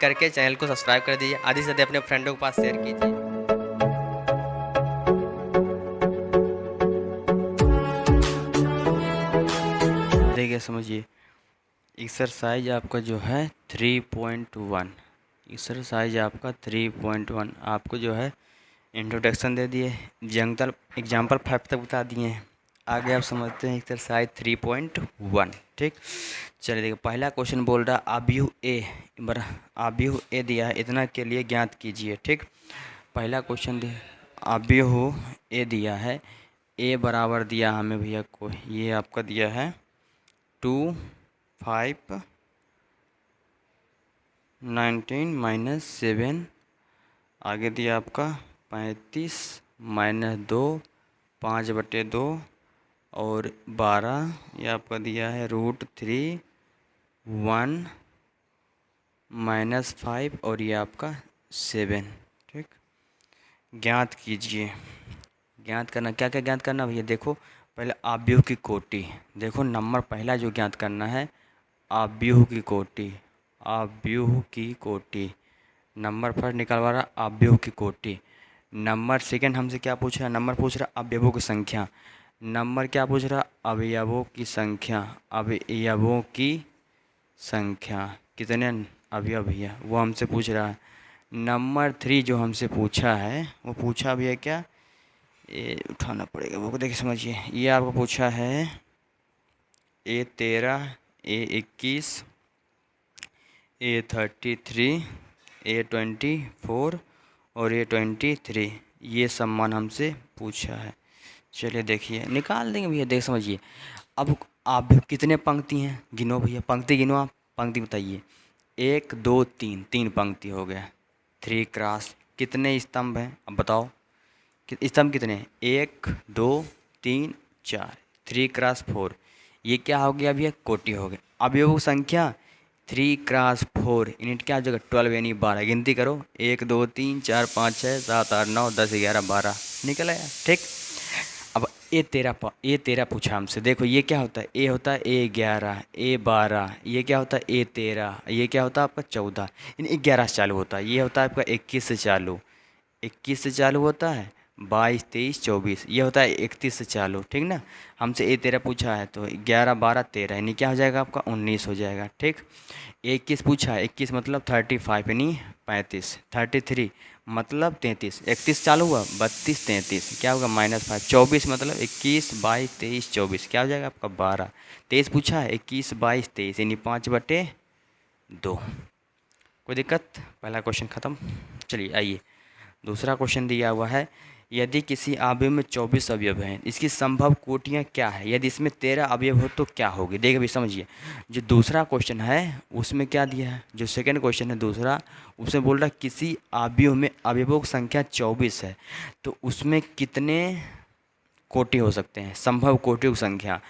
करके चैनल को सब्सक्राइब कर दीजिए, आधे से ज़्यादा अपने फ्रेंडों के पास शेयर कीजिए। देखिए समझिए, एक्सरसाइज आपका जो है 3.1, एक्सरसाइज आपका 3.1 आपको जो है इंट्रोडक्शन दे दिए, एग्जाम्पल 5 तक बता दिए हैं। आगे आप समझते हैं एक्सरसाइज 3.1। ठीक, चलिए देखिए, पहला क्वेश्चन बोल रहा आव्यूह ए दिया है, इतना के लिए ज्ञात कीजिए। ठीक, पहला क्वेश्चन आव्यूह ए दिया है, ए बराबर दिया हमें भैया को, ये आपका दिया है 2, 5, 19 माइनस 7, आगे दिया आपका 35 माइनस 2, 5/2 और 12, ये आपका दिया है √3, 1 माइनस 5 और ये आपका 7। ठीक, ज्ञात कीजिए। ज्ञात करना, क्या क्या ज्ञात करना भैया, देखो पहले आव्यूह की कोटि, देखो नंबर पहला जो ज्ञात करना है आव्यूह की कोटि, आव्यूह की कोटि, नंबर फर्स्ट निकलवा रहा आव्यूह की कोटि। नंबर सेकंड हमसे क्या पूछ रहा है, नंबर पूछ रहा अवयवों की संख्या, नंबर क्या पूछ रहा अवयवों की संख्या, अवयवों की संख्या कितने अवयव भैया वो हमसे पूछ रहा है। नंबर 3 जो हमसे पूछा है वो पूछा भैया क्या, ये उठाना पड़ेगा वो, देखिए समझिए, ये आपको पूछा है A13, A21, A33, A24 और A23, ये सम्मान हमसे पूछा है। चलिए देखिए निकाल देंगे भैया, देख समझिए। अब आप कितने पंक्ति हैं गिनो भैया, पंक्ति गिनो, आप पंक्ति बताइए। 1 2 3, 3 पंक्ति हो गया। 3 क्रॉस कितने स्तंभ हैं अब बताओ, स्तंभ कितने हैं, 1 2 3 4, 3 क्रॉस 4, ये क्या हो गया भैया, कोटि हो गया। अवयवों की संख्या 3 क्रॉस 4 यूनिट क्या हो जाएगा, 12 यानी 12, गिनती करो 1 2 3 4 5 6 7 8 9 10 11 12 निकल आया। ठीक, अब ए तेरह पूछा हमसे, देखो ये क्या होता है, ए होता है A11, A12, ये क्या होता है A13, ये क्या होता है आपका 14, इन 11 से चालू होता है, ये होता है आपका 21 से चालू, 21 से चालू होता है, 22 23 24, ये होता है 31 से चालू। ठीक ना, हमसे A13 पूछा है तो 11 12 13 यानी क्या हो जाएगा आपका 19 हो जाएगा। ठीक, 21 पूछा है, 21 मतलब 35 यानी 35, 33 मतलब 33, 31 चालू हुआ 32 33 क्या होगा -5, 24 मतलब 21 22 23 24 क्या हो जाएगा आपका 12, 23 पूछा है 21 22 23 यानी 5/2। कोई दिक्कत, पहला क्वेश्चन ख़त्म। चलिए आइए, दूसरा क्वेश्चन दिया हुआ है, यदि किसी अवयव में 24 अवयव हैं, इसकी संभव कोटियाँ क्या है, यदि इसमें 13 अवयव हो तो क्या होगी। देखिए अभी समझिए, जो दूसरा क्वेश्चन है उसमें क्या दिया है, जो सेकंड क्वेश्चन है दूसरा, उसमें बोल रहा है किसी अवयव में अवयवों की संख्या 24 है तो उसमें कितने कोटि हो सकते हैं, संभव कोटियों की संख्या।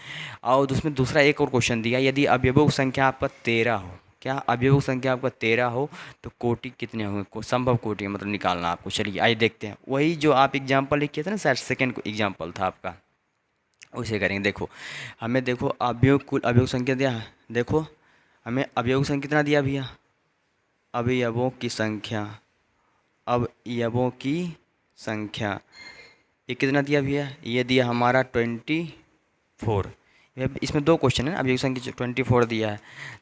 और उसमें दूसरा एक और क्वेश्चन दिया, यदि अवयवों की संख्या आपका 13 हो, क्या अवयवों की संख्या आपका 13 हो तो कोटि कितने होंगे, संभव कोटि मतलब निकालना आपको। चलिए आइए देखते हैं, वही जो आप एग्जाम्पल लिखे थे ना सर, सेकेंड एग्जाम्पल था आपका, उसे करेंगे। देखो हमें, देखो अवयव कुल अवयव संख्या दिया है, देखो हमें अवयव की संख्या कितना दिया भैया, अवयवों की संख्या, अवयवों की संख्या ये कितना दिया भैया, ये दिया हमारा 24। इसमें दो क्वेश्चन है, अवयव संख्या 24 दिया है,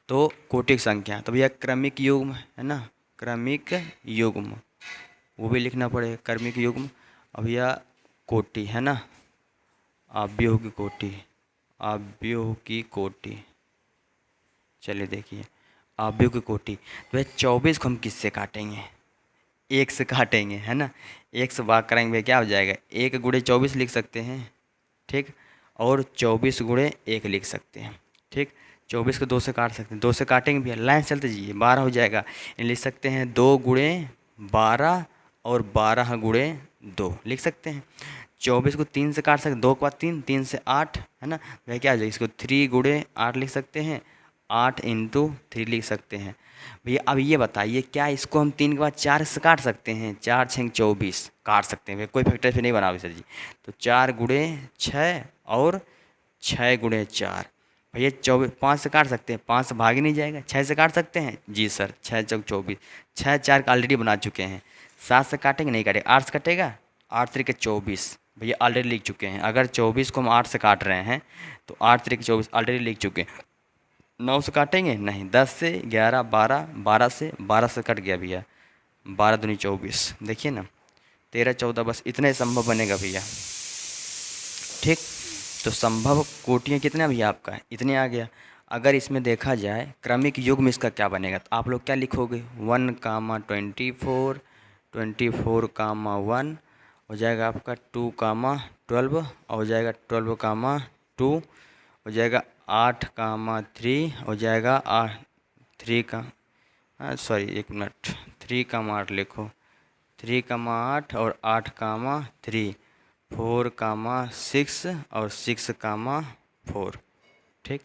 तो कोटि की संख्या, तो भैया क्रमिक युग्म है ना, क्रमिक युग्म वो भी लिखना पड़ेगा, क्रमिक युग्म। अब भैया कोटि है ना, अवयव की कोटि, अवयव की कोटि। चलिए देखिए अवयव की कोटि, तो भैया 24 को हम किससे काटेंगे, 1 से काटेंगे है ना, 1 से भाग करेंगे क्या हो जाएगा, 1 गुणे 24 लिख सकते हैं। ठीक, और 24 गुणे 1 लिख सकते हैं। ठीक, 24 को 2 से काट सकते हैं, 2 से काटेंगे भैया लाइन चलते जाइए 12 हो जाएगा, लिख सकते हैं 2 गुणे 12 और 12 गुणे 2 लिख सकते हैं। 24 को 3 से काट सकते हैं, 2 के बाद 3, 3 से 8 है ना, वह क्या आ जाएगा, इसको 3 गुणे 8 लिख सकते हैं, 8 × 3 लिख सकते हैं। भैया अब ये बताइए क्या इसको हम 3 के बाद 4 से काट सकते हैं, 4 6 24 काट सकते हैं भैया, कोई फैक्टर फिर नहीं बना सर जी। तो 4 गुणे 6 और 6 गुणे 4, भैया 24 5 से काट सकते हैं, 5 से भाग ही नहीं जाएगा। 6 से काट सकते हैं, जी सर, 6 चौक 24, 6 4 का ऑलरेडी बना चुके हैं। 7 से काटेंगे, नहीं काटेंगे। 8 से कटेगा, 8 तरीके 24, भैया ऑलरेडी लिख चुके हैं। अगर 24 को हम 8 से काट रहे हैं तो 8 तरीके 24 ऑलरेडी लिख चुके हैं। 9 से काटेंगे, नहीं। 10 से 11, 12, 12 से कट गया भैया, 12 दूनी 24, देखिए ना, 13 14, बस इतना ही संभव बनेगा भैया। ठीक, तो संभव कोटियाँ कितना भैया आपका है, इतने आ गया। अगर इसमें देखा जाए क्रमिक युग्म इसका क्या बनेगा, तो आप लोग क्या लिखोगे, 1 कामा 24, 24 कामा 1 हो जाएगा आपका, 2 कामा 12 हो जाएगा, 12 कामा 2 हो जाएगा, 8 कामा 3 हो जाएगा, 3 का, सॉरी 1 मिनट, 3 कामा 8 लिखो, 3 कामा 8 और 8 कामा 3, 4 कामा 6 और 6 कामा 4। ठीक,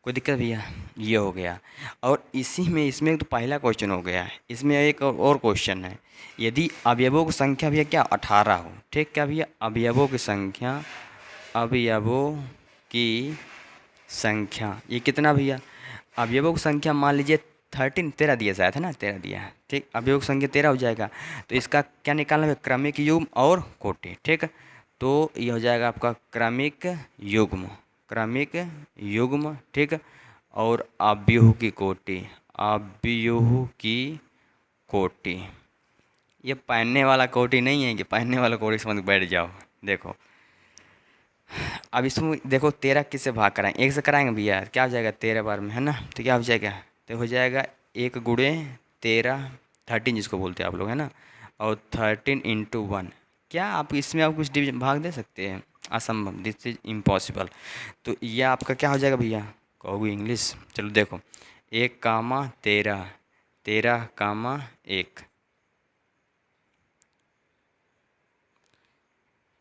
कोई दिक्कत भैया, ये हो गया। और इसी में इसमें तो पहला क्वेश्चन हो गया है। इसमें एक और क्वेश्चन है, यदि अवयवों की संख्या भैया क्या 18 हो। ठीक, क्या भैया, अवयवों की संख्या, अवयवों की संख्या ये कितना भैया, अवयवों की संख्या मान लीजिए 13 दिया शायद है ना, 13 दिया है। ठीक, अवयवों की संख्या 13 हो जाएगा, तो इसका क्या निकालना है, क्रमिक युग्म और कोटि। ठीक, तो ये हो जाएगा आपका क्रमिक युग्म, क्रमिक युग्म। ठीक, और अवयव की कोटि, अवयव की कोटि, ये पहनने वाला कोटि नहीं है कि पहनने वाला कोटि समझ बैठ जाओ। देखो अब इसमें देखो 13 किससे भाग कराएंगे, 1 से कराएंगे भैया, क्या हो जाएगा 13 बार में, है ना, तो क्या हो जाएगा, तो हो जाएगा 1 गुणे 13, 13 जिसको बोलते हैं आप लोग, है ना, और 13 इंटू 1। क्या आप इसमें आप कुछ डिवीजन भाग दे सकते हैं, असंभव, दिस इज इम्पॉसिबल। तो ये आपका क्या हो जाएगा भैया, कहोगे इंग्लिश, चलो देखो, 1 कामा 13, 13 कामा 1,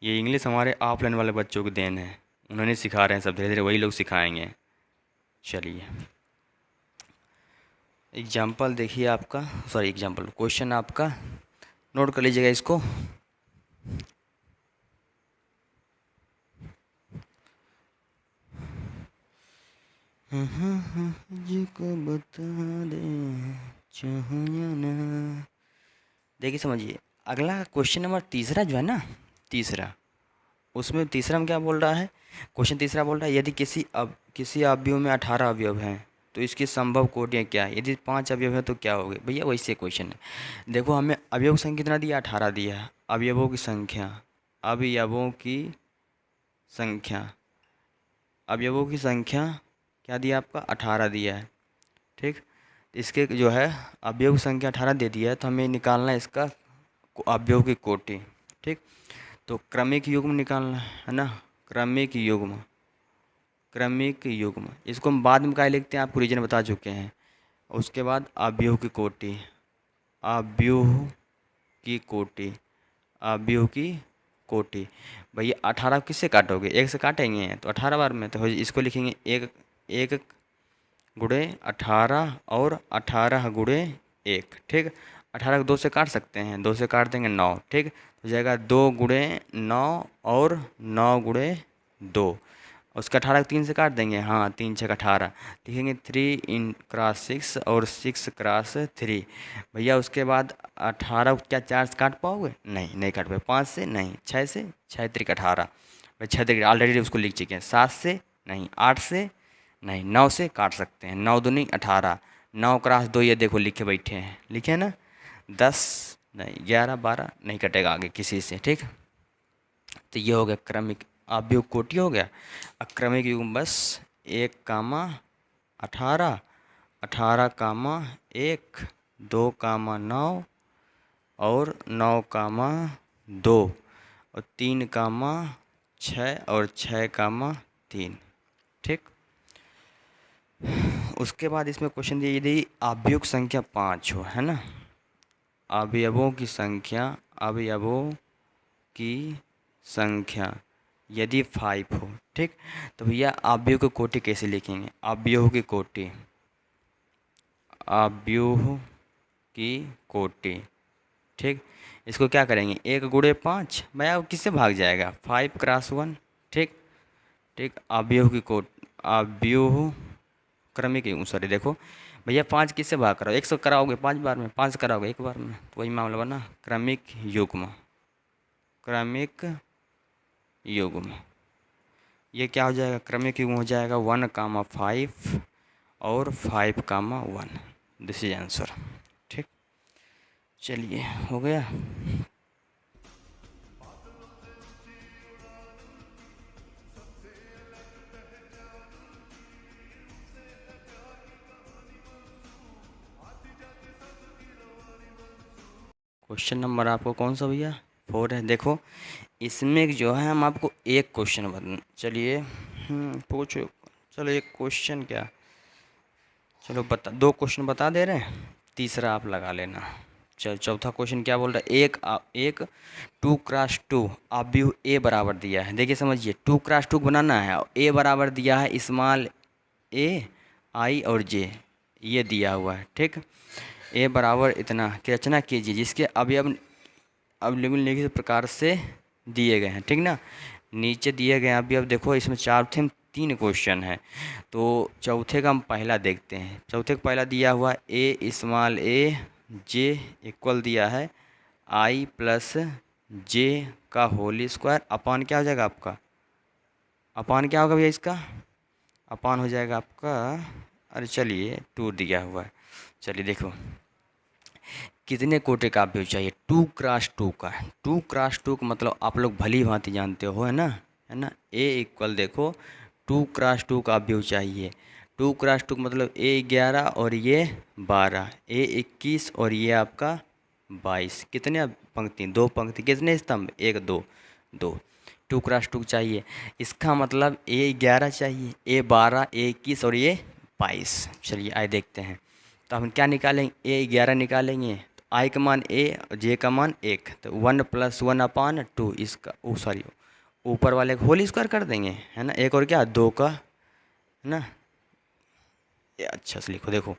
ये इंग्लिश हमारे ऑफलाइन वाले बच्चों की देन है, उन्होंने सिखा रहे हैं सब, धीरे धीरे वही लोग सिखाएंगे। चलिए एग्जाम्पल देखिए आपका, सॉरी एग्जाम्पल क्वेश्चन आपका नोट कर लीजिएगा इसको। को बता दे चाहो या ना। देखिए समझिए, अगला क्वेश्चन नंबर तीसरा जो है ना, तीसरा, उसमें तीसरा में क्या बोल रहा है, क्वेश्चन तीसरा बोल रहा है, यदि किसी अवयव में 18 अवयव हैं तो इसकी संभव कोटियाँ क्या है, यदि 5 अवयव है तो क्या होगी। भैया वैसे क्वेश्चन है, देखो हमें अवयव की संख्या कितना दिया, 18 दिया है। अवयवों की संख्या, अवयवों की संख्या, अवयवों की संख्या क्या दिया आपका, 18 दिया है। ठीक, इसके जो है अवयव की संख्या 18 दे दिया है, तो हमें निकालना है इसका अवयव की कोटि। ठीक, तो क्रमिक युग्म निकालना है ना, क्रमिक युग्म, क्रमिक युग्म, इसको हम बाद में क्या लिखते हैं, आपको रीजन बता चुके हैं। उसके बाद अवयव की कोटि, अवयव की कोटि, अवयव की कोटि। भैया 18 किससे काटोगे, 1 से काटेंगे तो 18 बार में, तो इसको लिखेंगे 1 1 गुणे 18 और 18 गुणे 1। ठीक, 18 को 2 से काट सकते हैं, 2 से काट देंगे 9। ठीक, हो जाएगा 2 गुणे 9 और 9 गुणे 2, उसका 18 को 3 से काट देंगे, हाँ 3 6 18, लिखेंगे 3 इन क्रॉस 6 और 6 क्रॉस 3। भैया उसके बाद 18 को क्या 4 से काट पाओगे, नहीं नहीं काट पाओगे। 5 से नहीं, 6 से, 6 3 18, भाई 6 3 ऑलरेडी उसको लिख चुके हैं। 7 से नहीं, 8 से नहीं, 9 से काट सकते हैं, 9 दूनी 18, 9 क्रॉस 2 ये देखो लिखे बैठे हैं, लिखे ना, 10 नहीं, 11 12 नहीं कटेगा आगे किसी से। ठीक, तो ये हो गया क्रमिक, अवयव कोटि हो गया। अक्रमिक युग्म बस 1 कामा 18, 18 कामा 1, 2 कामा 9 और 9 कामा 2 और 3 कामा 6 और 6 कामा 3। ठीक, उसके बाद इसमें क्वेश्चन दिया, यदि अवयव की संख्या 5 हो, है ना, अवयवों की संख्या, अवयवों की संख्या यदि 5 हो। ठीक, तो भैया अवयव की कोटि कैसे लिखेंगे, अवयव की कोटि, अवयव की कोटि। ठीक, इसको क्या करेंगे, 1 गुणे 5, भैया किससे भाग जाएगा, 5 क्रॉस 1। ठीक, ठीक, अवयव की कोटि, अव्यूह क्रमिक युग्म, सॉरी देखो भैया 5 किससे भाग कराओ, 1 से कराओगे 5 बार में, 5 कराओगे 1 बार में, तो वही मामला बना क्रमिक युग्म। क्रमिक युग्म ये क्या हो जाएगा, क्रमिक युग्म हो जाएगा 1,5 और 5,1। This is answer. ठीक, चलिए हो गया। क्वेश्चन नंबर आपको कौन सा भैया 4 है। देखो इसमें जो है हम आपको एक क्वेश्चन बता, चलिए पूछो, चलो एक क्वेश्चन क्या, चलो बता, 2 क्वेश्चन बता दे रहे हैं, तीसरा आप लगा लेना। चल चौथा क्वेश्चन क्या बोल रहा है, एक 2x2 अव्यूह ए बराबर दिया है। देखिए समझिए 2x2 बनाना है, ए बराबर दिया है स्मॉल ए आई और जे, ये दिया हुआ है। ठीक, ए बराबर इतना की रचना कीजिए जिसके अवयव अब निम्नलिखित प्रकार से दिए गए हैं। ठीक ना, नीचे दिए गए हैं अभी, अब देखो इसमें 3 क्वेश्चन है, तो चौथे का हम पहला देखते हैं। चौथे का पहला दिया हुआ ए स्मॉल ए जे इक्वल दिया है आई प्लस जे का होल स्क्वायर अपान क्या हो जाएगा आपका, अपान क्या होगा भैया इसका, अपान हो जाएगा आपका, अरे चलिए 2 दिया हुआ है। चलिए देखो कितने कोटे का अवयव चाहिए, 2x2 का। 2x2 का मतलब आप लोग भली भांति जानते हो, है ना, ए इक्वल देखो 2x2 का अवयव चाहिए। 2x2 का मतलब ए 11 और ये 12, ए 21 और ये आपका 22। कितने पंक्ति, 2 पंक्ति, कितने स्तंभ, 1 2 2। 2x2 चाहिए, इसका मतलब ए 11 चाहिए, ए 12, ए 21 और ये 22। चलिए आइए देखते हैं, तो हम क्या निकालेंगे, ए 11 निकालेंगे, तो आई का मान ए और जे का मान 1, तो 1 + 1/2 इसका, सॉरी ऊपर वाले को होल स्क्वायर कर देंगे, है ना, एक और क्या 2 का, है ना, ये अच्छा से लिखो देखो,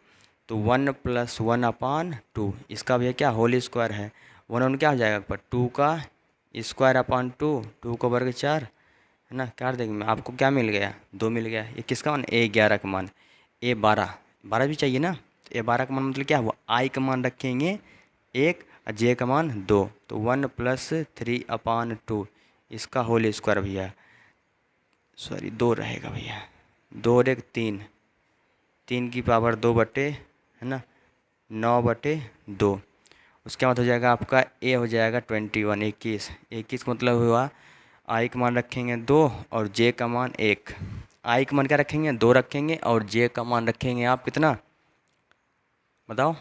तो 1 + 1/2 इसका भी क्या होल स्क्वायर है, 1 क्या हो जाएगा पर 2 का स्क्वायर अपान 2, 2 का वर्ग 4, है ना, क्या देंगे आपको क्या मिल गया 2 मिल गया। ये किसका मान, ए 11 का मान, ए 12 भी चाहिए ना, तो ए 12 का मान मतलब क्या हुआ, आई का मान रखेंगे 1 और जे का मान 2, तो 1 + 3/2 इसका होल स्क्वायर भैया, सॉरी 2 रहेगा भैया, 2 और 1 3, 3 की पावर 2 बटे, है ना, 9/2। उसके बाद हो जाएगा आपका ए हो जाएगा 21, 21 का मतलब हुआ आई का मान रखेंगे 2 और जे का मान 1। आई का मान क्या रखेंगे 2 रखेंगे और जे का मान रखेंगे आप कितना बताओ,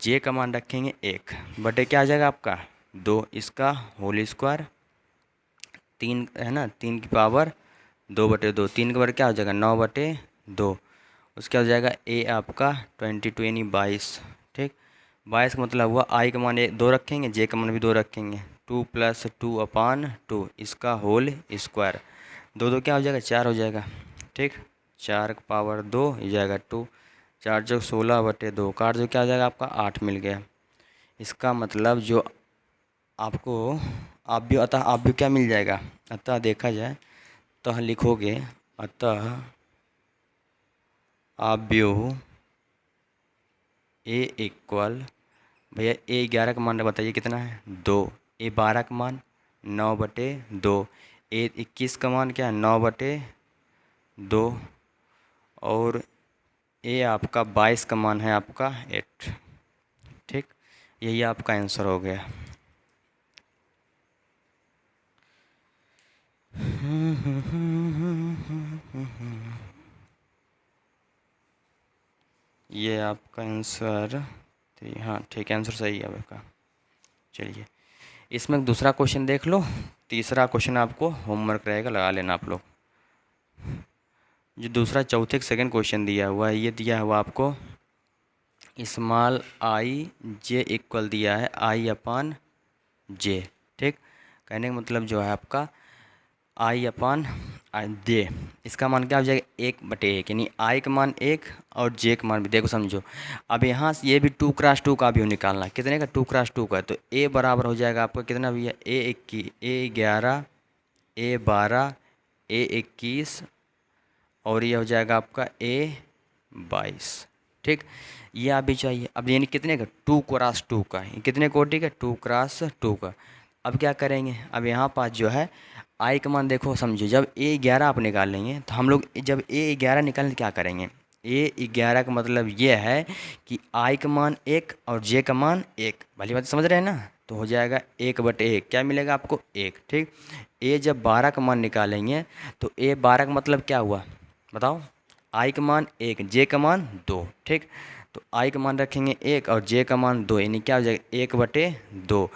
जे का मान रखेंगे 1 बटे क्या आ जाएगा आपका 2, इसका होल स्क्वायर 3, है ना, 3 की पावर 2/2, 3 का वर्ग क्या हो जाएगा 9/2। उसके बाद हो जाएगा ए आपका 22 यानी 22। ठीक, 22 का मतलब हुआ आई का मान 2 रखेंगे, जे का मान भी 2 रखेंगे, 2 + 2/2 इसका होल स्क्वायर, 2 2 क्या हो जाएगा 4 हो जाएगा। ठीक, 4 की पावर 2 हो जाएगा 2, 4 जो 16/2 काट जो क्या हो जाएगा आपका 8 मिल गया। इसका मतलब जो आपको अव्यव, अतः अव्यव क्या मिल जाएगा, अतः देखा जाए अतः लिखोगे, अतः अव्यव ए इक्वल भैया ए 11 का मान बताइए कितना है 2, ए 12 का मान 9/2, ए 21 का मान क्या है 9/2 और ए आपका 22 का मान है आपका 8। ठीक, यही आपका आंसर हो गया। ये आपका आंसर, हाँ ठीक है, आंसर सही है आपका। चलिए इसमें दूसरा क्वेश्चन देख लो, तीसरा क्वेश्चन आपको होमवर्क रहेगा, लगा लेना आप लोग। जो दूसरा चौथे का सेकंड क्वेश्चन दिया हुआ है, ये दिया हुआ आपको स्मॉल आई जे इक्वल दिया है आई अपान जे। ठीक, कहने का मतलब जो है आपका आई अपान जे, इसका मान क्या हो जाएगा 1/1, यानी आई का मान 1 और जे का मान भी, देखो समझो अब यहाँ से ये भी 2x2 का भी निकालना, कितने का 2x2 का, तो ए बराबर हो जाएगा आपका कितना भैया ए 11, ए 12, ए 21 और ये हो जाएगा आपका A22। ठीक, ये आप भी चाहिए। अब यानी कितने का, 2x2 का, ये कितने कोटि का, 2x2 का। अब क्या करेंगे, अब यहाँ पास जो है आई का मान देखो समझो, जब A11 आप निकाल लेंगे तो हम लोग जब A11 निकालें तो क्या करेंगे, A11 का मतलब ये है कि आई का मान 1 और जे का मान 1, भली बात समझ रहे हैं ना। तो हो जाएगा 1/1, क्या मिलेगा आपको 1। ठीक, ए जब 12 का मान निकालेंगे तो A12 का मतलब क्या हुआ बताओ, आई का मान 1, जे का मान 2। ठीक, तो आई का मान रखेंगे 1 और जे का मान 2, यानी क्या हो जाएगा 1/2।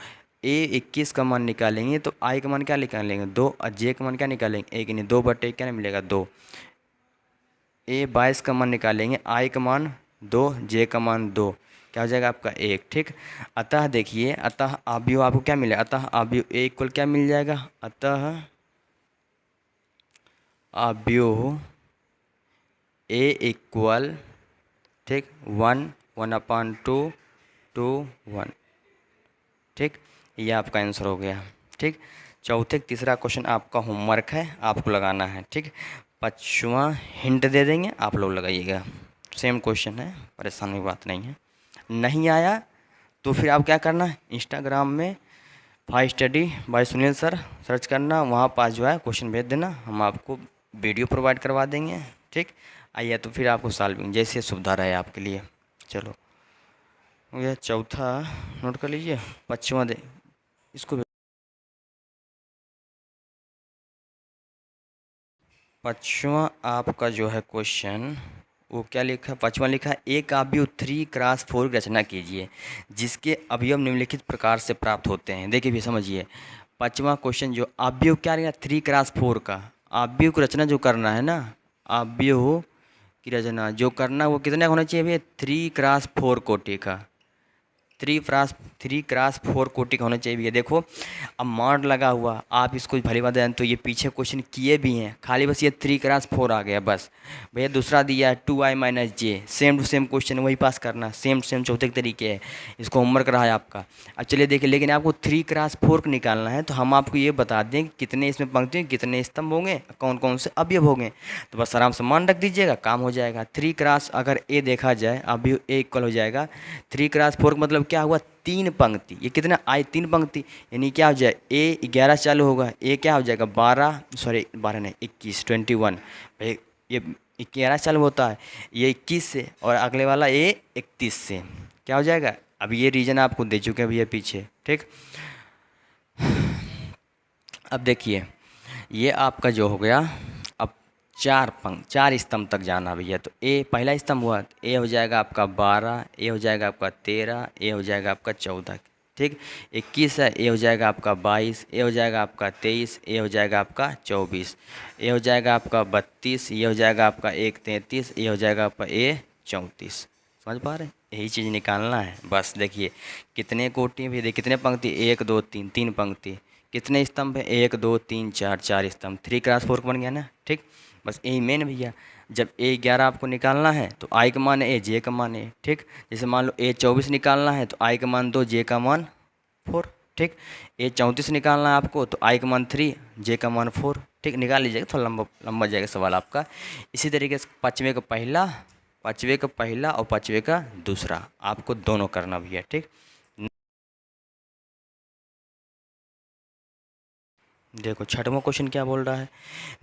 A21 का मान निकालेंगे तो आई का मान क्या निकालेंगे 2 और जे का मान क्या निकालेंगे 1, यानी 2/1 क्या मिलेगा 2। A22 का मान निकालेंगे, आई का मान 2, जे का मान 2, क्या हो जाएगा आपका 1। ठीक, अतः देखिए, अतः अवयव आपको क्या मिले, अतः अवयव A इक्वल क्या मिल जाएगा, अतः अवयव A इक्वल, ठीक, 1, 1/2, 2, 1। ठीक, ये आपका आंसर हो गया। ठीक, चौथे तीसरा क्वेश्चन आपका होमवर्क है, आपको लगाना है। ठीक, पाँचवा हिंट दे देंगे, आप लोग लगाइएगा। सेम क्वेश्चन है, परेशान की बात नहीं है। नहीं आया तो फिर आप क्या करना है, इंस्टाग्राम में five study bye Sunil sir search करना, वहाँ पास जो है क्वेश्चन भेज देना, हम आपको वीडियो प्रोवाइड करवा देंगे। ठीक, आइए तो फिर आपको सॉल्विंग जैसे सुविधा रहे आपके लिए। चलो, यह चौथा नोट कर लीजिए, पाँचवा दे इसको। पाँचवा आपका जो है क्वेश्चन, वो क्या लिखा है, पाँचवा लिखा है, एक अवयव 3x4 की रचना कीजिए जिसके अवयव निम्नलिखित प्रकार से प्राप्त होते हैं। देखिए भी समझिए, पाँचवा क्वेश्चन जो अवयव क्या रहेगा 3x4 का, अवयव की रचना जो करना है ना, अवयव की रचना जो करना वो कितना होना चाहिए भैया, 3x4 कोटि का, 3x4 कोटि का होना चाहिए भैया। देखो अब मॉड लगा हुआ, आप इसको भली बात है तो ये पीछे क्वेश्चन किए भी हैं, खाली बस ये 3x4 आ गया बस। भैया दूसरा दिया है 2i-j, same to same question वही पास करना, सेम टू सेम चौथे के तरीके है, इसको होमवर्क रहा है आपका। अब चलिए देखिए, लेकिन आपको 3x4 को निकालना है तो हम आपको ये बता दें कि कितने इसमें पंक्ति, कितने स्तंभ होंगे, कौन कौन से अवयव होंगे, तो बस आराम से मान रख दीजिएगा, काम हो जाएगा। 3x अगर ए देखा जाए, अवयव ए इक्वल हो जाएगा 3x4 का मतलब क्या हुआ, 3 पंक्ति, ये कितना आई 3 पंक्ति, यानी क्या हो जाए A11 चालू होगा, ए क्या हो जाएगा 12, सॉरी 12 नहीं 21, 21 भाई, ये 11 चालू होता है, ये 21 से, और अगले वाला A31 से, क्या हो जाएगा। अब ये रीजन आपको दे चुके हैं भैया पीछे। ठीक, अब देखिए ये आपका जो हो गया, अब 4 स्तंभ तक जाना भैया, तो ए पहला स्तंभ हुआ, ए हो जाएगा आपका 12, ए हो जाएगा आपका 13, ए हो जाएगा आपका 14। ठीक, 21 है, ए हो जाएगा आपका 22, ए हो जाएगा आपका 23, ए हो जाएगा आपका 24, ए हो जाएगा आपका 32, ये हो जाएगा आपका 33, ए हो जाएगा आपका A34। समझ पा रहे हैं, यही चीज़ निकालना है बस। देखिए कितने कोटि भी, देखिए कितने पंक्ति, 1 2 3, 3 पंक्ति, कितने स्तंभ है 1 2 3 4, 4 स्तंभ, 3x4 बन गया ना। ठीक, बस यही मेन भैया, जब A11 आपको निकालना है तो आई का मान है, जे का मान है। ठीक, जैसे मान लो A24 निकालना है तो आई का मान 2, जे का मान 4। ठीक, A34 निकालना है आपको तो आई का मान 3, जे का मान 4। ठीक, निकाल लीजिएगा, थोड़ा लंबा लंबा जाएगा सवाल आपका। इसी तरीके से पाँचवें का पहला, पाँचवें का पहला और पाँचवें का दूसरा, आपको दोनों करना भैया। ठीक, देखो छठवां क्वेश्चन क्या बोल रहा है,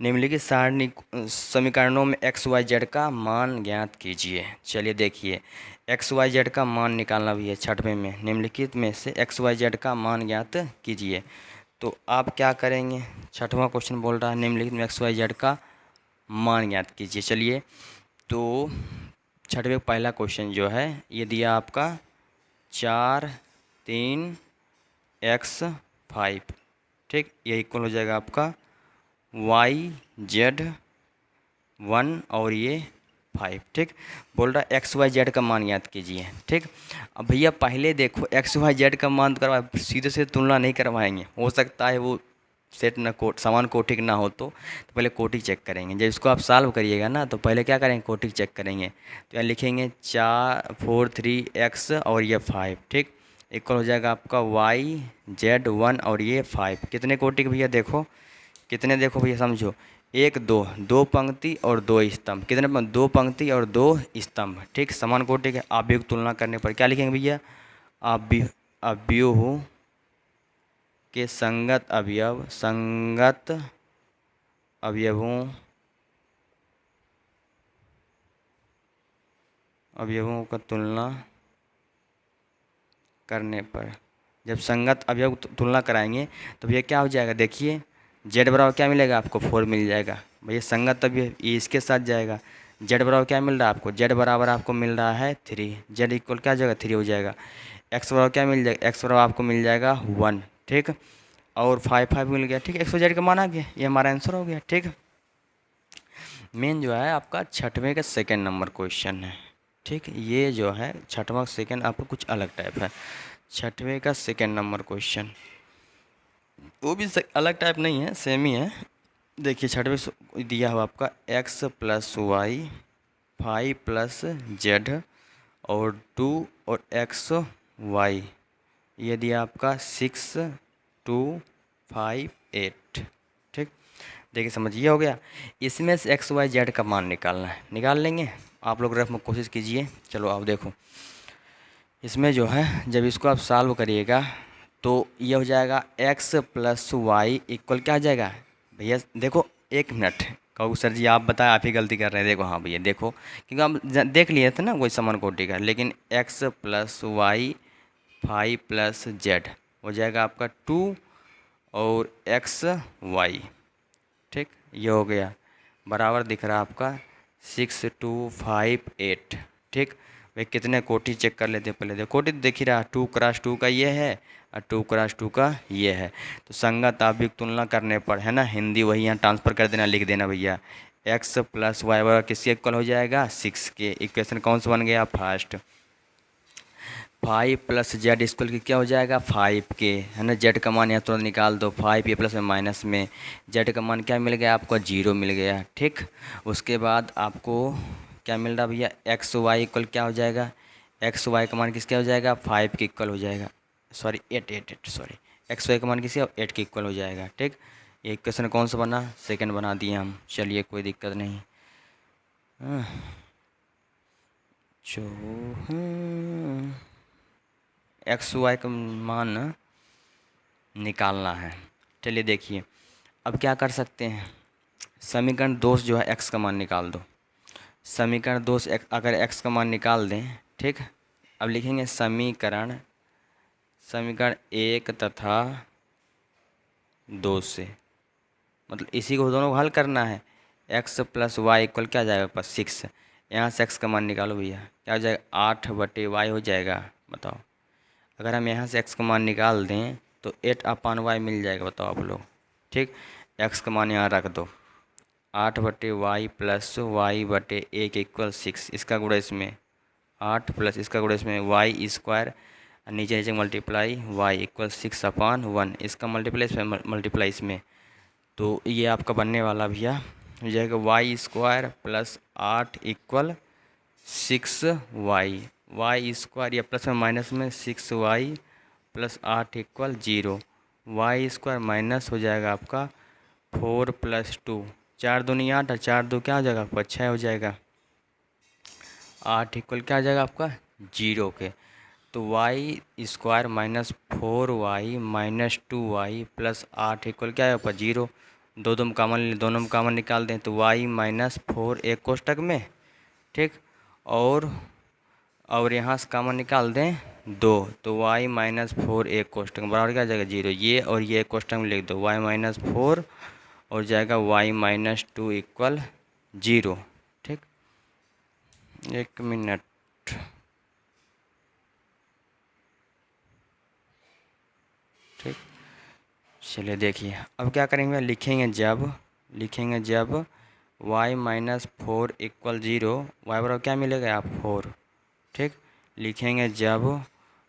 निम्नलिखित सारणी समीकरणों में एक्स वाई जेड का मान ज्ञात कीजिए। चलिए देखिए, एक्स वाई जेड का मान निकालना भी है छठवें में, निम्नलिखित में से एक्स वाई जेड का मान ज्ञात कीजिए। तो आप क्या करेंगे, छठवां क्वेश्चन बोल रहा है निम्नलिखित में एक्स वाई जेड का मान ज्ञात कीजिए। चलिए तो छठवें पहला क्वेश्चन जो है ये दिया आपका 4 3 x5। ठीक, ये इक्वल हो जाएगा आपका y z 1 और ये 5। ठीक, बोल रहा है एक्स वाई जेड का मान याद कीजिए। ठीक, अब भैया पहले देखो एक्स वाई जेड का मान करवा, सीधे से तुलना नहीं करवाएंगे, हो सकता है वो सेट ना कोट समान कोटिक ना हो, तो पहले कोटिक चेक करेंगे। जब इसको आप सॉल्व करिएगा ना तो पहले क्या करेंगे, कोटिक चेक करेंगे। तो यहाँ लिखेंगे 4 4 3 x और ये 5। ठीक, इक्वल हो जाएगा आपका y z 1 और ये 5। कितने कोटि के भैया, देखो कितने, देखो भैया समझो, एक दो, दो पंक्ति और दो स्तंभ, कितने दो पंक्ति और दो स्तंभ, ठीक। समान कोटि के अवयव की तुलना करने पर क्या लिखेंगे भैया, अवयव के संगत अवयव, संगत अवयवों का तुलना करने पर, जब संगत अवयव तुलना कराएंगे तो भैया क्या हो जाएगा, देखिए जेड बराबर क्या मिलेगा आपको 4 मिल जाएगा भैया, संगत अवयव ये इसके साथ जाएगा। जेड बराबर क्या मिल रहा है आपको, जेड बराबर आपको मिल रहा है 3, जेड इक्वल क्या जाएगा 3 हो जाएगा। एक्स बराबर क्या मिल जाएगा, एक्स बराबर आपको मिल जाएगा 1, ठीक। और 5 मिल गया, ठीक। एक्स जेड का मान आ गया, ये हमारा आंसर हो गया, ठीक। मेन जो है आपका छठवें का सेकेंड नंबर क्वेश्चन है, ठीक। ये जो है छठवां सेकेंड आपका कुछ अलग टाइप है, छठवें का सेकेंड नंबर क्वेश्चन वो भी अलग टाइप नहीं है, सेम ही है। देखिए छठवें दिया हुआ आपका x plus y 5 plus z और 2 और एक्स वाई, ये दिया आपका 6 2 5 8, ठीक। देखिए समझिए हो गया। इसमें से एक्स वाई जेड का मान निकालना है, निकाल लेंगे। आप लोग रफ में कोशिश कीजिए। चलो आप देखो इसमें जो है जब इसको आप सॉल्व करिएगा तो ये हो जाएगा x प्लस वाई इक्वल क्या आ जाएगा भैया, देखो 1 मिनट कहूँ सर जी आप बताएं, आप ही गलती कर रहे हैं। देखो हाँ भैया देखो, क्योंकि हम देख लिए थे ना कोई समान कोटि का, लेकिन x plus y 5 plus z हो जाएगा आपका 2 और एक्स वाई, ठीक। ये हो गया बराबर दिख रहा है आपका 6 2 5 8, ठीक। भाई कितने कोटि चेक कर लेते हैं पहले, देखो कोटि देख ही रहा 2 क्रॉस 2 का ये है और 2 क्रॉस 2 का ये है। तो संगत अवयव तुलना करने पर है ना, हिंदी वही यहाँ ट्रांसफ़र कर देना, लिख देना भैया x प्लस वाई बराबर किसके इक्वल हो जाएगा 6 के। इक्वेशन कौन सा बन गया फर्स्ट, 5 प्लस जेड इक्वल की क्या हो जाएगा 5 के, है ना। जेड का मान यहाँ तुरंत निकाल दो, 5 ये प्लस में माइनस में जेड का मान क्या मिल गया आपको 0 मिल गया, ठीक। उसके बाद आपको क्या मिल रहा भैया एक्स वाई इक्वल क्या हो जाएगा, एक्स वाई का मान किसका हो जाएगा 5 के इक्वल हो जाएगा, सॉरी 8 सॉरी एक्स वाई का मान किसका 8 के इक्वल हो जाएगा, ठीक। ये इक्वेशन कौन सा बना, सेकंड बना दिए हम। चलिए कोई दिक्कत नहीं। एक्स वाई का मान निकालना है। चलिए देखिए अब क्या कर सकते हैं, समीकरण 2 जो है x का मान निकाल दो। समीकरण 2 से अगर x का मान निकाल दें, ठीक। अब लिखेंगे समीकरण 1 तथा 2 से, मतलब इसी को दोनों को हल करना है। x प्लस वाई इक्वल क्या आ जाएगा पास 6, यहाँ से x का मान निकालो भैया, क्या हो जाएगा 8/y हो जाएगा। बताओ अगर हम यहाँ से x का मान निकाल दें तो 8/y मिल जाएगा, बताओ आप लोग, ठीक। x का मान यहाँ रख दो, 8/y प्लस y/1 इक्वल 6, इसका गुणा इसमें 8 प्लस इसका गुणा इसमें y स्क्वायर, नीचे नीचे मल्टीप्लाई y इक्वल 6/1, इसका मल्टीप्लाई इसमें मल्टीप्लाई इसमें, तो ये आपका बनने वाला भैया हो जाएगा y square plus 8 equal 6y, y square या प्लस में माइनस में 6y plus 8 equal 0, y square minus हो जाएगा आपका 4 प्लस 2, 4 दूनी 8 और 4 2 क्या हो जाएगा आपका 6 हो जाएगा, 8 इक्वल क्या हो जाएगा आपका 0 के। तो y square minus 4y minus 2y plus 8 equal क्या है आपका 0, दो दो कॉमन ले, दोनों में कॉमन निकाल दें तो y माइनस 4 एक कोष्टक में, ठीक। और यहाँ से कॉमन निकाल दें 2 तो y माइनस 4 एक कोष्टक में बराबर क्या आ जाएगा 0, ये और ये एक कोष्टक में लिख दो y माइनस 4 और जाएगा y माइनस 2 इक्वल 0, ठीक। 1 मिनट, ठीक। चलिए देखिए अब क्या करेंगे, लिखेंगे जब y माइनस 4 इक्वल 0, वाई बराबर क्या मिलेगा आप 4, ठीक। लिखेंगे जब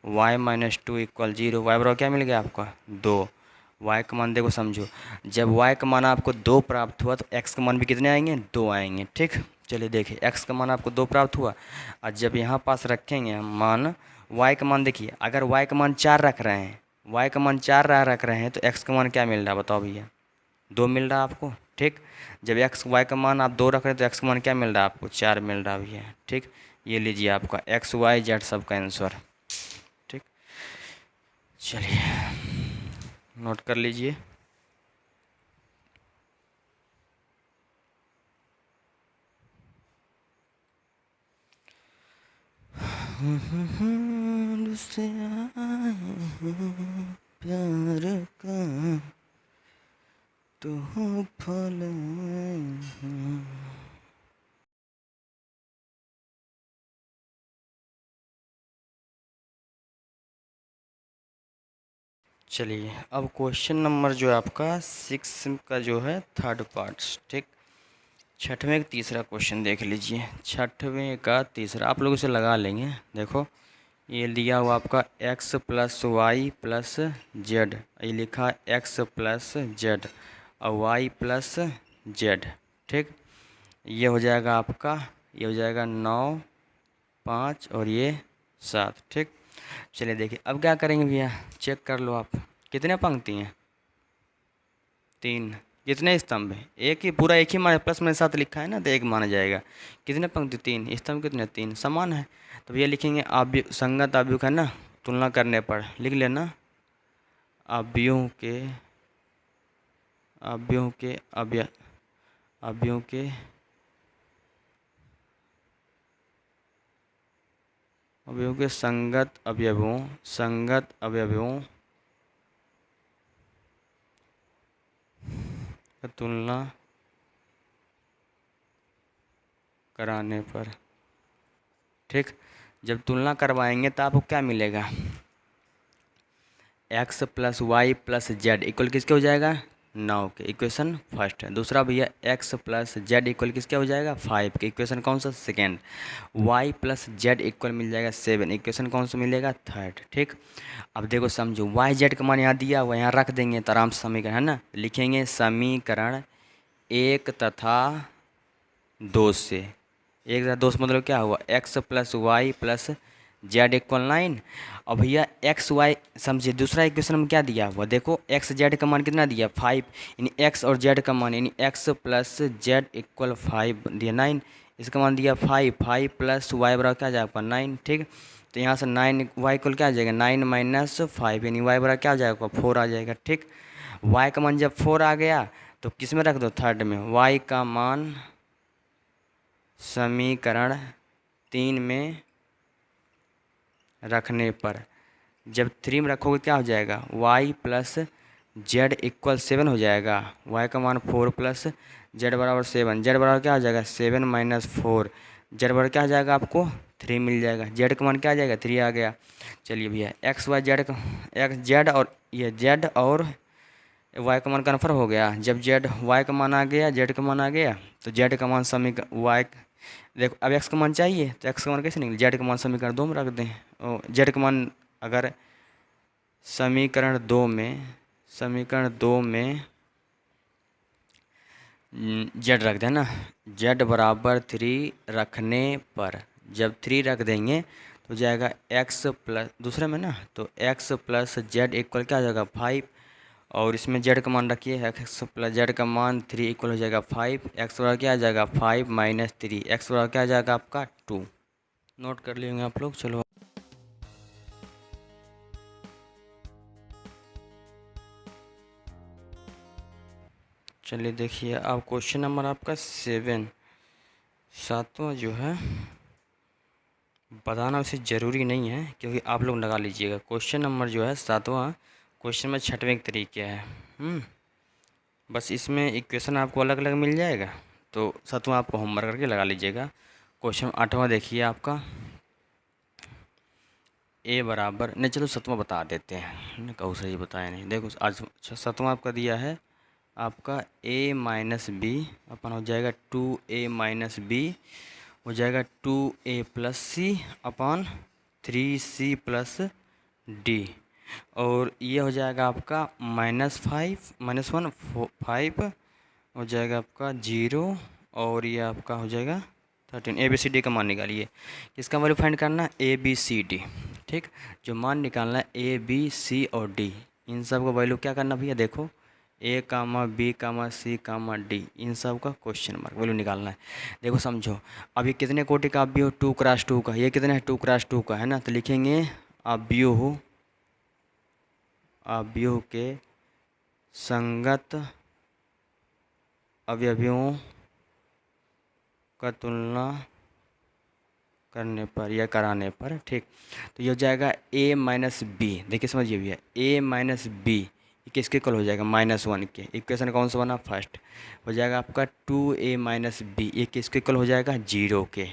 y माइनस 2 इक्वल 0, वाई बराबर क्या मिल गया आपका 2, y का मान देखो समझो, जब y का मान आपको 2 प्राप्त हुआ तो x का मान भी कितने आएंगे 2 आएंगे, ठीक। चलिए देखिए x का मान आपको 2 प्राप्त हुआ और जब यहाँ पास रखेंगे हम मान y का मान, देखिए अगर y का मान 4 रख रहे हैं, y का मान 4 रख रहे हैं तो x का मान क्या मिल रहा है बताओ भैया, 2 मिल रहा है आपको, ठीक। जब एक्स वाई का मान आप 2 रख रहे हैं तो एक्स का मान क्या मिल रहा है आपको, 4 मिल रहा है, ठीक। ये लीजिए आपका एक्स वाई जेड सब का आंसर, ठीक। चलिए नोट कर लीजिए। प्यार का तो फल। चलिए अब क्वेश्चन नंबर जो है आपका 6 का जो है थर्ड पार्ट, ठीक। छठवें का तीसरा क्वेश्चन देख लीजिए। छठवें का तीसरा आप लोग इसे लगा लेंगे। देखो ये दिया हुआ आपका x plus y plus z, ये लिखा x प्लस जेड और y प्लस जेड, ठीक। ये हो जाएगा आपका, ये हो जाएगा 9 5 और ये 7, ठीक। चलिए देखिए अब क्या करेंगे भैया, चेक कर लो आप कितने पंक्ति हैं, 3। कितने स्तंभ हैं, एक ही, पूरा एक ही माना, प्लस में 7 लिखा है ना तो एक माना जाएगा। कितने पंक्ति, 3 स्तंभ, कितने 3 समान है। तो भैया लिखेंगे अव्य संगत अवयव है ना, तुलना करने पर लिख लेना अवयवों के अवयवों के अवयवों के अवयवों के संगत अवयवों का तुलना कराने पर, ठीक। जब तुलना करवाएंगे तो आपको क्या मिलेगा, x plus y plus Z equal किसके हो जाएगा, 9 के, इक्वेशन फर्स्ट है। दूसरा भैया x प्लस जेड इक्वल किसके हो जाएगा, 5 के, इक्वेशन कौन सा, second. y plus Z equal मिल जाएगा 7, इक्वेशन कौन सा मिलेगा, थर्ड, ठीक। अब देखो समझो y जेड का मान यहाँ दिया हुआ, यहाँ रख देंगे तो आराम से समीकरण है ना, लिखेंगे समीकरण 1 तथा 2 से। 1 तथा 2 से मतलब क्या हुआ, x plus y plus Z equal 9। और भैया एक्स वाई समझिए, दूसरा इक्वेशन में क्या दिया हुआ, देखो एक्स जेड का मान कितना दिया, 5, यानी एक्स और जेड का मान यानी एक्स प्लस जेड इक्वल 5 दिया, 9। इसका मान दिया 5 प्लस वाई बराबर क्या आ जाएगा 9, ठीक। तो यहाँ से 9 वाई इक्वल क्या आ जाएगा, 9 माइनस 5 यानी वाई बराबर क्या आ जाएगा, 4 आ जाएगा, ठीक। वाई का मान जब 4 आ गया तो किस में रख दो, थर्ड में। वाई का मान समीकरण 3 में रखने पर, जब 3 में रखोगे क्या हो जाएगा, y प्लस जेड इक्वल 7 हो जाएगा। y का मान 4 प्लस जेड बराबर 7, जेड बराबर क्या आ जाएगा, 7 माइनस 4, जेड बराबर क्या आ जाएगा आपको, 3 मिल जाएगा। जेड का मान क्या आ जाएगा, 3 आ गया। चलिए भैया एक्स वाई जेड का, एक्स जेड और ये जेड और y का मान कन्फर्म हो गया। जब जेड y का मान आ गया, जेड का मान आ गया तो जेड का मान समीकरण y, देखो अब x का मान चाहिए तो x का मान कैसे निकले, जेड का मान समीकरण 2 में रख दें। और जेड का मान अगर समीकरण 2 में जेड रख दें ना, जेड बराबर 3 रखने पर, जब 3 रख देंगे तो जाएगा x प्लस, दूसरे में ना तो x प्लस जेड इक्वल क्या आ जाएगा 5, और इसमें जेड का मान रखिए, एक्स प्लस जेड का मान 3 इक्वल हो जाएगा 5, एक्स बराबर क्या आ जाएगा 5 माइनस 3, एक्स बराबर क्या आ जाएगा आपका 2। नोट कर लेंगे आप लोग। चलो चलिए देखिए अब क्वेश्चन नंबर आपका 7वां जो है, बताना उसे ज़रूरी नहीं है क्योंकि आप लोग लगा लीजिएगा। क्वेश्चन नंबर जो है 7वां, क्वेश्चन में 6वें तरीके है। बस इसमें इक्वेशन आपको अलग अलग मिल जाएगा, तो 7वां आपको होमवर्क करके लगा लीजिएगा। क्वेश्चन 8वां देखिए आपका, ए बराबर, नहीं चलो 7वां बता देते हैं, कहूँ सही बताया नहीं। देखो आज 7वां आपका दिया है आपका a माइनस बी अपन हो जाएगा 2a माइनस बी हो जाएगा 2a प्लस सी अपन 3c प्लस डी, और ये हो जाएगा आपका -5 हो जाएगा आपका 0, और ये आपका हो जाएगा 13। ए बी सी डी का मान निकालिए, किसका वैल्यू फाइंड करना, ए बी सी डी, ठीक। जो मान निकालना है ए बी सी और डी, इन सब का वैल्यू क्या करना भैया, देखो ए कामा बी कामा सी कामा डी, इन सब का क्वेश्चन मार्क वैल्यू निकालना है। देखो समझो, अब ये कितने कोटि का अवयव, 2x2 का, ये कितना है 2x2 का है ना, तो लिखेंगे अवयव के संगत अवयवों का तुलना करने पर या कराने पर, ठीक। तो ये हो जाएगा a माइनस बी, देखिए समझिए भैया, a माइनस बी किसके इक्वल हो जाएगा, -1 के। इक्वेशन कौन सा बना, फर्स्ट। हो जाएगा आपका 2a माइनस बी, ये किसके इक्वल हो जाएगा, 0 के।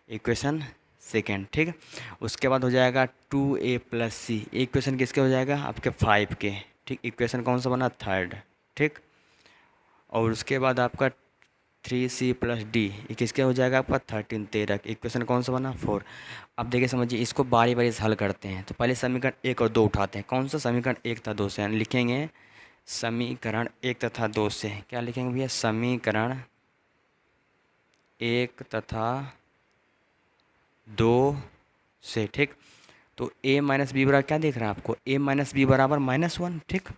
इक्वेशन सेकेंड, ठीक। उसके बाद हो जाएगा 2a प्लस सी, इक्वेशन किसके हो जाएगा, आपके 5 के, ठीक। इक्वेशन कौन सा बना, थर्ड, ठीक। और उसके बाद आपका 3c प्लस डी, ये किसके हो जाएगा आपका 13, 13। इक्वेशन कौन सा बना, 4। अब देखिए समझिए, इसको बारी बारी से हल करते हैं। तो पहले समीकरण 1 और 2 उठाते हैं। कौन सा, समीकरण 1 तथा 2 से, यानी लिखेंगे समीकरण 1 तथा 2 से। क्या लिखेंगे भैया, समीकरण 1 तथा 2 से, ठीक। तो a माइनस बी बराबर क्या दिख रहा है आपको, a माइनस बी बराबर -1, ठीक।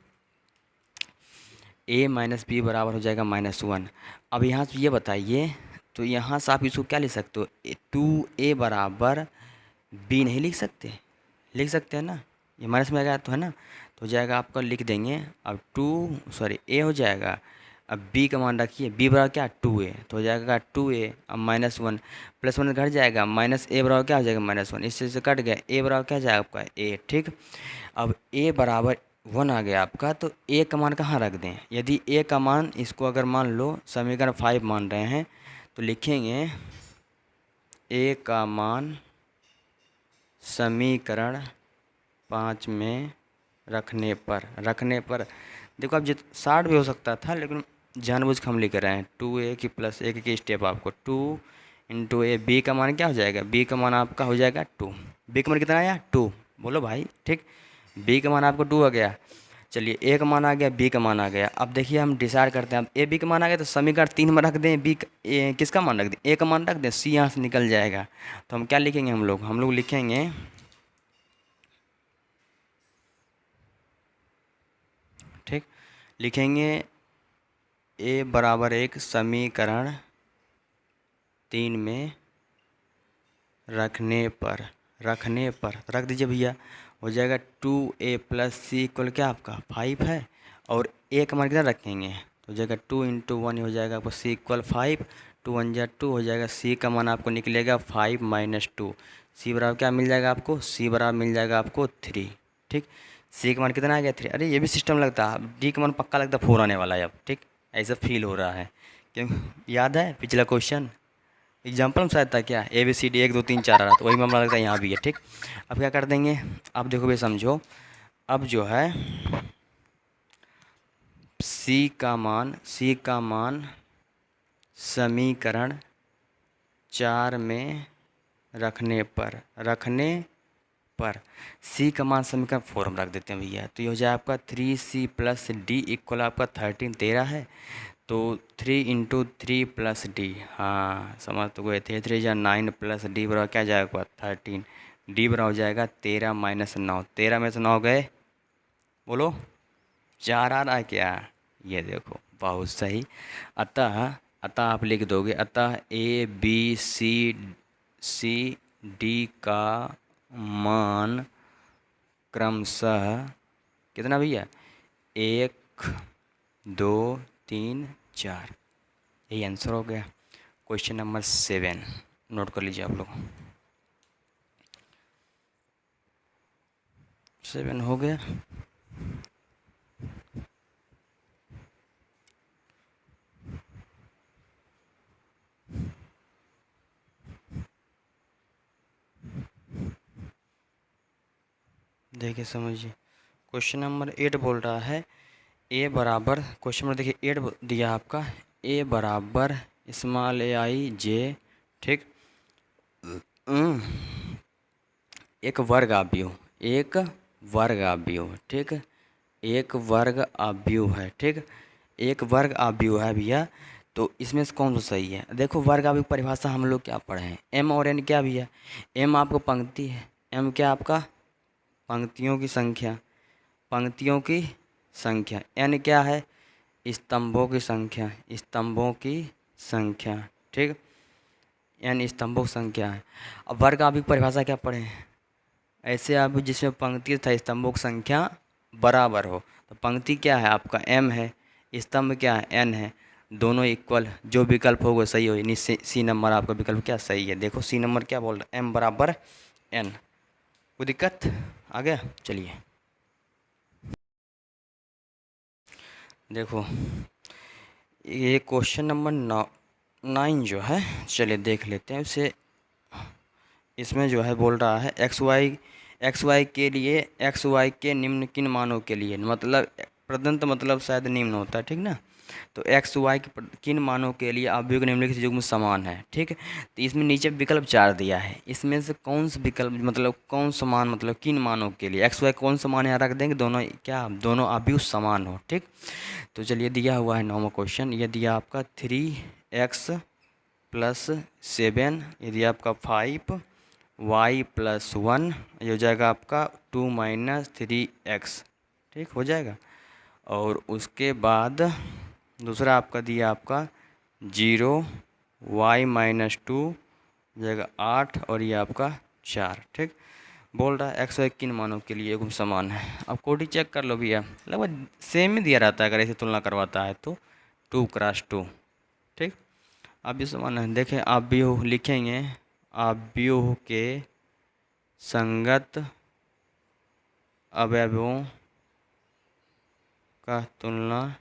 a माइनस बी बराबर हो जाएगा -1। अब यहाँ से ये बताइए, तो यहाँ से आप इसको क्या लिख सकते हो, 2a बराबर b नहीं लिख सकते, लिख सकते हैं ना, ये माइनस में आ गया तो है ना, तो हो जाएगा आपका, लिख देंगे अब a हो जाएगा। अब b का मान रखिए, b बराबर क्या, 2a, तो हो जाएगा 2a, अब -1 प्लस 1 घट जाएगा, माइनस a बराबर क्या हो जाएगा, -1, इससे से कट गया, a बराबर क्या जाएगा आपका, a, ठीक। अब a बराबर 1 आ गया आपका, तो a का मान कहाँ रख दें, यदि a का मान, इसको अगर मान लो समीकरण 5 मान रहे हैं, तो लिखेंगे a का मान समीकरण 5 में रखने पर देखो, अब 60 भी हो सकता था, लेकिन जानबूझ के हम लिख रहे हैं 2a की प्लस 1 की स्टेप आपको 2 इंटू ए, बी का मान क्या हो जाएगा, बी का मान आपका हो जाएगा 2। बी का मान कितना आया, 2, बोलो भाई, ठीक। बी का मान आपको 2 आ गया। चलिए ए का मान आ गया, बी का मान आ गया। अब देखिए हम डिसाइड करते हैं, अब ए बी का मान आ गया तो समीकरण 3 में रख दें, किसका मान रख दें, ए का मान रख दें, सी यहाँ से निकल जाएगा। तो हम क्या लिखेंगे, हम लोग लिखेंगे ठीक, लिखेंगे ए बराबर 1 समीकरण 3 में रखने पर रख दीजिए भैया, हो जाएगा 2a प्लस सी इक्वल क्या आपका 5 है, और ए का मान कितना रखेंगे, तो हो जाएगा 2 इंटू 1 हो जाएगा आपको सी इक्वल 5, 2 1 जा 2 हो जाएगा, सी का मान आपको निकलेगा 5 माइनस 2, सी बराबर क्या मिल जाएगा आपको, सी बराबर मिल जाएगा आपको 3, ठीक। सी का मान कितना आ गया 3, अरे ये भी सिस्टम लगता है, डी का मान पक्का लगता है 4 आने वाला है अब, ठीक। ऐसा फील हो रहा है, क्यों, याद है पिछला क्वेश्चन एग्जाम्पल में शायद था क्या, ABCD 1 2 3 4 आ रहा था, वही मामला लगता है यहाँ भी है, ठीक। अब क्या कर देंगे, अब देखो भाई समझो, अब जो है C का मान समीकरण 4 में रखने पर C का मान समीकरण 4 में रख देते हैं भैया, तो ये हो जाए आपका 3C प्लस डी इक्वल आपका 13 13 है, तो 3 इंटू 3 प्लस डी, हाँ समझ तो गए थे, 3 या 9 प्लस डी बराबर क्या जाएगा 13, डी बराबर हो जाएगा 13 माइनस 9, 13 में से 9 गए, बोलो 4 आ रहा है क्या, ये देखो बहुत सही। अतः आप लिख दोगे, अतः ABCD का मान क्रमशः कितना भैया, 1 2 3 4, यही आंसर हो गया। क्वेश्चन नंबर 7 नोट कर लीजिए आप लोग, 7 हो गया। देखिए समझिए, क्वेश्चन नंबर 8 बोल रहा है ए बराबर, क्वेश्चन नंबर देखिए 8 दिया आपका, ए बराबर स्मॉल ai जे, ठीक। एक वर्ग अवयव, ठीक, एक वर्ग अवयव है, ठीक, एक वर्ग अवयव है भैया। तो इसमें से कौन सा सही है, देखो वर्ग अवयव की परिभाषा हम लोग क्या पढ़े हैं, एम और एन क्या भैया, एम आपको पंक्ति है, एम क्या आपका पंक्तियों की संख्या, एन क्या है स्तंभों की संख्या, स्तंभों की संख्या, ठीक, n स्तंभों की संख्या है। अब वर्ग आप की परिभाषा क्या पढ़े हैं, ऐसे आप जिसमें पंक्ति तथा स्तंभों की संख्या बराबर हो, तो पंक्ति क्या है आपका m है, स्तंभ क्या है n है, दोनों इक्वल, जो विकल्प होगा सही हो, यानी सी नंबर आपका विकल्प क्या सही है। देखो सी नंबर क्या बोल रहा है, m बराबर n। कोई दिक्कत आ गया? चलिए देखो ये क्वेश्चन नंबर 9 जो है, चलिए देख लेते हैं उसे। इसमें जो है बोल रहा है एक्स वाई के लिए, एक्स वाई के निम्न किन मानों के लिए, मतलब प्रदंत मतलब शायद निम्न होता है, ठीक ना। तो एक्स वाई के किन मानों के लिए अवयव निम्नलिखित युग्म समान है, ठीक है। तो इसमें नीचे विकल्प 4 दिया है, इसमें से कौन सा विकल्प मतलब कौन समान मतलब किन मानों के लिए, एक्स वाई कौन समान यहाँ रख देंगे, दोनों क्या, दोनों अवयव समान हो, ठीक। तो चलिए दिया हुआ है 9वां क्वेश्चन, ये दिया आपका 3x+7, ये दिया आपका 5y+1, ये हो जाएगा आपका 2 - 3x, ठीक हो जाएगा। और उसके बाद दूसरा आपका दिया आपका 0y-2 जाएगा 8, और ये आपका 4, ठीक। बोल रहा है एक्स वाई किन मानों के लिए गुण समान है। अब कोडी चेक कर लो भैया, लगभग सेम ही दिया रहता है अगर ऐसे तुलना करवाता है तो 2x2, ठीक। आप भी समान है, देखें आप भी हो लिखेंगे, आप भी हो के संगत अवयवों का तुलना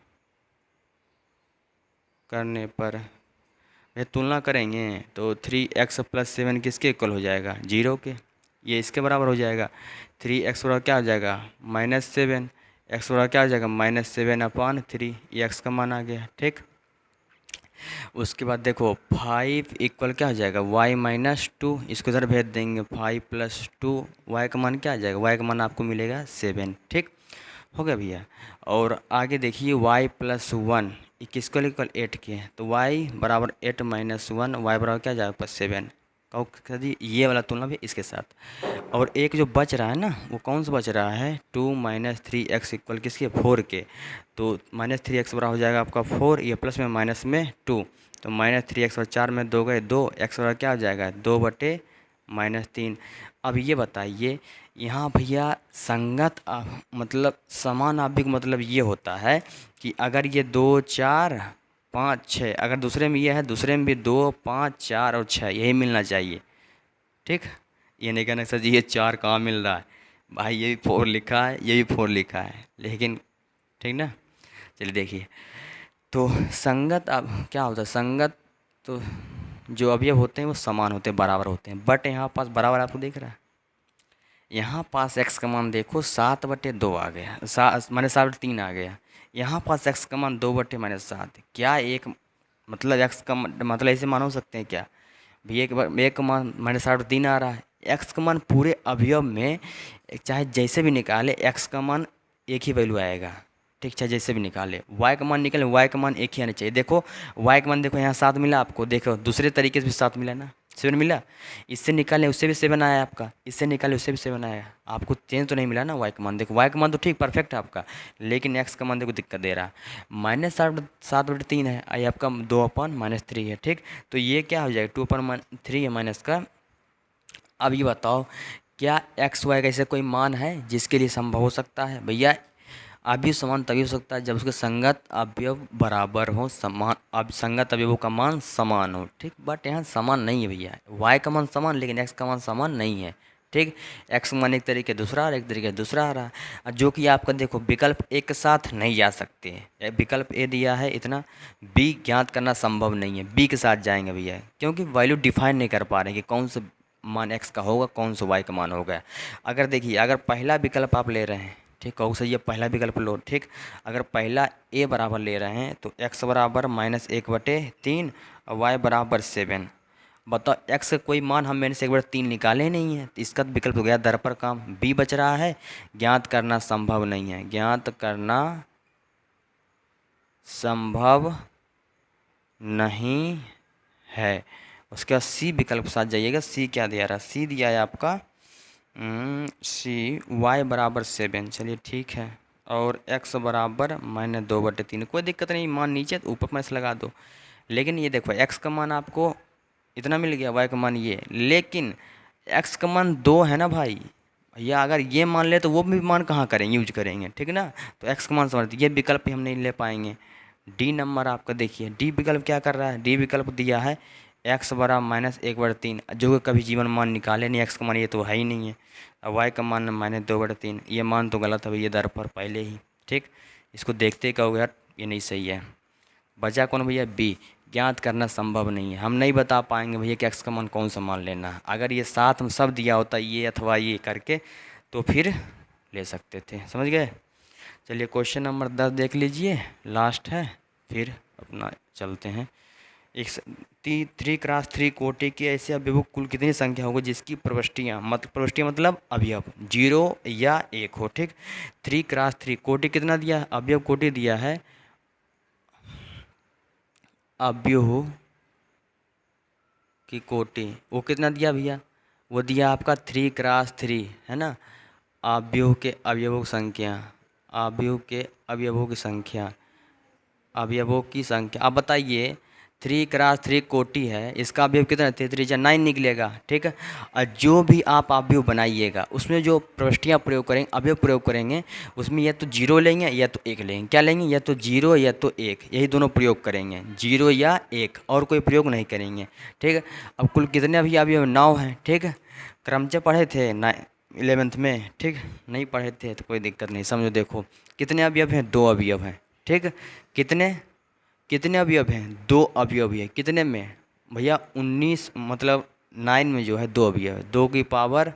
करने पर, ये तुलना करेंगे तो 3x+7 किसके इक्वल हो जाएगा, 0 के, ये इसके बराबर हो जाएगा। 3x बराबर क्या हो जाएगा, -7, x बराबर क्या हो जाएगा, -7/3, ये x का मान आ गया, ठीक। उसके बाद देखो 5 इक्वल क्या हो जाएगा, y-2, इसको इधर भेज देंगे, 5+2, y का मान क्या आ जाएगा, y का मान आपको मिलेगा 7, ठीक हो गया भैया। और आगे देखिए y+1, ये किसको इक्वल 8 के, तो y बराबर 8 - 1, y बराबर क्या जाएगा 7, कहो जी ये वाला तुलना भी इसके साथ। और एक जो बच रहा है ना, वो कौन सा बच रहा है, 2 - 3x इक्वल किसके, 4 के, तो -3x बराबर हो जाएगा आपका 4, ये प्लस में माइनस में 2, तो -3x और 4 में 2 गए 2, x बराबर क्या हो जाएगा 2/-3। अब ये बताइए यहाँ भैया संगत मतलब समान आवयव मतलब ये होता है कि अगर ये 2 4 5 6, अगर दूसरे में ये है, दूसरे में भी 2 5 4 और 6 यही मिलना चाहिए, ठीक। ये नहीं कहना सर जी ये 4 कहाँ मिल रहा है, भाई ये भी 4 लिखा है, ये भी 4 लिखा है, लेकिन ठीक ना। चलिए देखिए, तो संगत अब क्या होता है, संगत तो जो अवयव होते हैं वो समान होते हैं, बराबर होते हैं, बट यहाँ पास बराबर आपको दिख रहा है, यहाँ पास x का मान देखो 7/2 आ गया, माने 7/3 आ गया, यहाँ पास x का मान 2/-7, क्या एक मतलब x का मतलब ऐसे मान हो सकते हैं क्या भैया, एक का मान -3 आ रहा है, x का मान पूरे अवयव में चाहे जैसे भी निकाले x का मान एक ही वैल्यू आएगा, ठीक, चाहे जैसे भी निकाले, y का मान निकाले y का मान एक ही आना चाहिए। देखो y का मान देखो यहाँ 7 मिला आपको, देखो दूसरे तरीके से भी 7 मिला ना, 7 मिला, इससे निकाले उससे भी 7 आया आपका, इससे निकाले उससे भी 7 आया, आपको चेंज तो नहीं मिला ना y का मान। देखो y का मान तो ठीक परफेक्ट है आपका, लेकिन x का मान देखो दिक्कत दे रहा है, -7/3 है, आई आपका 2/-3 है, ठीक। तो ये क्या हो जाएगा 2/3 है माइनस का। अब ये बताओ क्या x y का ऐसा कोई मान है जिसके लिए संभव हो सकता है भैया, अवयव समान तभी हो सकता है जब उसके संगत अवयव बराबर हो, समान अब संगत अवयवों का मान समान हो, ठीक। बट यहाँ समान नहीं है भैया, y का मान समान लेकिन x का मान समान नहीं है, ठीक। x मान एक तरीके दूसरा आ रहा है, एक तरीके दूसरा आ रहा है, जो कि आपका देखो विकल्प एक साथ नहीं जा सकते, विकल्प ए दिया है इतना, b ज्ञात करना संभव नहीं है, b के साथ जाएंगे भैया, क्योंकि वैल्यू डिफाइन नहीं कर पा रहे हैं कि कौन सा मान x का होगा कौन सा y का मान होगा। अगर देखिए अगर पहला विकल्प आप ले रहे हैं, ठीक, कहो सही है पहला विकल्प लो, ठीक। अगर पहला a बराबर ले रहे हैं तो x बराबर -1/3 और y बराबर 7, बताओ x का कोई मान हम मैंने से 1/3 निकाले नहीं है, तो इसका विकल्प हो गया दर पर काम, b बच रहा है, ज्ञात करना संभव नहीं है, ज्ञात करना संभव नहीं है। उसके बाद सी विकल्प के साथ जाइएगा, सी क्या दिया रहा, सी दिया है आपका सी y बराबर 7, चलिए ठीक है, और x बराबर -2/3। कोई दिक्कत नहीं, मान नीचे तो ऊपर माइनस लगा दो। लेकिन ये देखो x का मान आपको इतना मिल गया, y का मान ये, लेकिन x का मान 2 है ना भाई। या अगर ये मान ले तो वो भी मान कहाँ करेंगे, यूज करेंगे, ठीक है ना। तो x का मान समझ, ये विकल्प भी हम नहीं ले पाएंगे। डी नंबर आपका देखिए, डी विकल्प क्या कर रहा है, डी विकल्प दिया है x बराबर -1/3, जो कि कभी जीवन मान निकाले नहीं, x का मान ये तो है ही नहीं है। अब y का मान -2/3, ये मान तो गलत है भैया दर पर पहले ही, ठीक। इसको देखते कहोगे यार ये नहीं सही है। बचा कौन भैया, बी, ज्ञात करना संभव नहीं है। हम नहीं बता पाएंगे भैया कि x का मान कौन सा मान लेना है। अगर ये साथ में सब दिया होता ये अथवा ये करके तो फिर ले सकते थे, समझ गए। चलिए क्वेश्चन नंबर 10 देख लीजिए, लास्ट है, फिर अपना चलते हैं। एक 3x3 कोटि के ऐसे अवयवों कुल कितनी संख्या होगी जिसकी प्रविष्टियाँ मतलब अवयव 0 या 1 हो, ठीक। 3x3 कोटि कितना दिया है, अवयव कोटि दिया है, अवयव की कोटि वो कितना दिया भैया, वो दिया आपका 3x3 है ना। अवयव के अवयवों की संख्या, अवयव के अवयवों की संख्या, अवयवों की संख्या। अब बताइए 3x3 कोटि है, इसका अवयव कितना, 3 या 9 निकलेगा, ठीक है। और जो भी आप अवयव बनाइएगा उसमें जो प्रविष्टियाँ प्रयोग करेंगे, अवयव प्रयोग करेंगे, उसमें या तो 0 लेंगे या तो 1 लेंगे। क्या लेंगे, या तो 0 या तो 1, यही दोनों प्रयोग करेंगे, 0 या 1, और कोई प्रयोग नहीं करेंगे, ठीक है। अब कुल कितने अभी अवयव, 9 हैं, ठीक है। क्रमचय पढ़े थे 11th में, ठीक। नहीं पढ़े थे तो कोई दिक्कत नहीं, समझो। देखो कितने अवयव हैं, 2 अवयव हैं, ठीक। कितने कितने अवयव हैं, 2 अवयव है। कितने में भैया, 19, मतलब 9 में जो है 2 अवयव है, 2 की पावर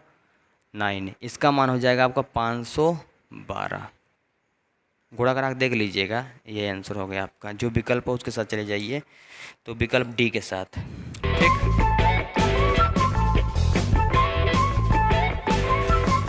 9, इसका मान हो जाएगा आपका 512। गुणा करा के देख लीजिएगा, ये आंसर हो गया आपका। जो विकल्प है उसके साथ चले जाइए, तो विकल्प डी के साथ, ठीक।